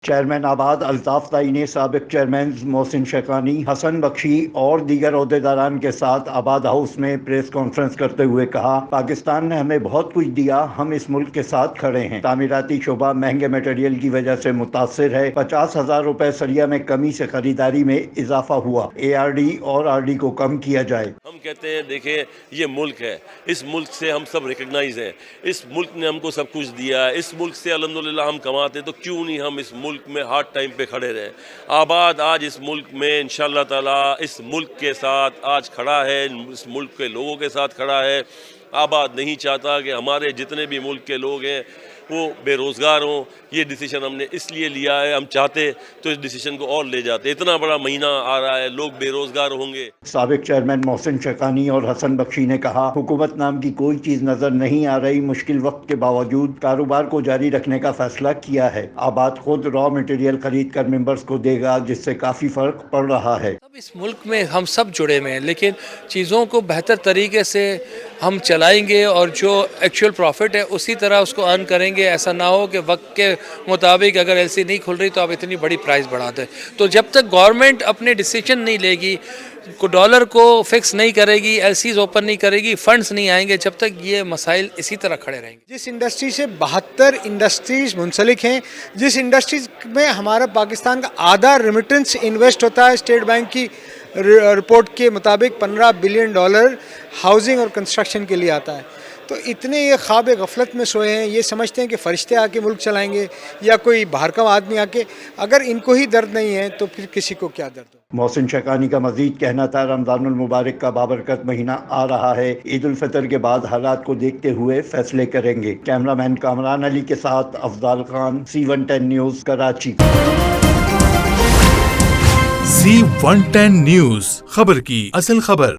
Chairman آباد الطاف تائی نے سابق چیئرمین محسن شیخانی، حسن بخشی اور دیگر عہدیداران کے ساتھ آباد ہاؤس میں پریس کانفرنس کرتے ہوئے کہا، پاکستان نے ہمیں بہت کچھ دیا، ہم اس ملک کے ساتھ کھڑے ہیں۔ تعمیراتی شعبہ مہنگے میٹیریل کی وجہ سے متاثر ہے۔ 50,000 روپے سریہ میں کمی سے خریداری میں اضافہ ہوا۔ ARD اور RD کو کم کیا جائے۔ ہم کہتے ہیں دیکھیں یہ ملک ہے، اس ملک سے ہم سب ریکگنائز ہیں، اس ملک نے ہم کو سب کچھ دیا ہے، اس ملک سے الحمدللہ ہم کماتے ہیں، تو کیوں نہیں ہم اس ملک میں ہارڈ ٹائم پہ کھڑے رہیں۔ آباد آج اس ملک میں انشاءاللہ تعالیٰ اس ملک کے ساتھ آج کھڑا ہے، اس ملک کے لوگوں کے ساتھ کھڑا ہے۔ آباد نہیں چاہتا کہ ہمارے جتنے بھی ملک کے لوگ ہیں وہ بے روزگار ہوں۔ یہ ڈیسیشن ہم نے اس لیے لیا ہے، ہم چاہتے تو اس ڈیسیشن کو اور لے جاتے۔ اتنا بڑا مہینہ آ رہا ہے، لوگ بے روزگار ہوں گے۔ سابق چیئرمین محسن شیخانی اور حسن بخشی نے کہا، حکومت نام کی کوئی چیز نظر نہیں آ رہی، مشکل وقت کے باوجود کاروبار کو جاری رکھنے کا فیصلہ کیا ہے۔ آباد خود را مٹیریل خرید کر ممبرز کو دے گا، جس سے کافی فرق پڑ رہا ہے۔ اس ملک میں ہم سب جڑے ہوئے ہیں، لیکن چیزوں کو بہتر طریقے سے ہم چلائیں گے اور جو ایکچوئل پروفٹ ہے اسی طرح اس کو ارن کریں گے۔ ایسا نہ ہو کہ وقت کے مطابق اگر LC نہیں کھل رہی تو آپ اتنی بڑی پرائز بڑھا دیں۔ تو جب تک گورنمنٹ اپنے ڈیسیجن نہیں لے گی، ڈالر کو فکس نہیں کرے گی، LCs اوپن نہیں کرے گی، فنڈز نہیں آئیں گے، جب تک یہ مسائل اسی طرح کھڑے رہیں گے۔ جس انڈسٹری سے 72 انڈسٹریز منسلک ہیں، جس انڈسٹریز میں ہمارا پاکستان کا آدھا ریمیٹنس انویسٹ ہوتا ہے، اسٹیٹ بینک کی رپورٹ کے مطابق $15 بلین ہاؤسنگ اور کنسٹرکشن کے لیے آتا ہے۔ تو اتنے یہ خواب غفلت میں سوئے ہیں، یہ سمجھتے ہیں کہ فرشتے آ کے ملک چلائیں گے یا کوئی باہر کا آدمی آ کے۔ اگر ان کو ہی درد نہیں ہے تو پھر کسی کو کیا درد ہو۔ محسن شیخانی کا مزید کہنا تھا، رمضان المبارک کا بابرکت مہینہ آ رہا ہے، عید الفطر کے بعد حالات کو دیکھتے ہوئے فیصلے کریں گے۔ کیمرامین کامران علی کے ساتھ Afzal Khan, C110 news, Karachi. C110 news, خبر کی اصل خبر۔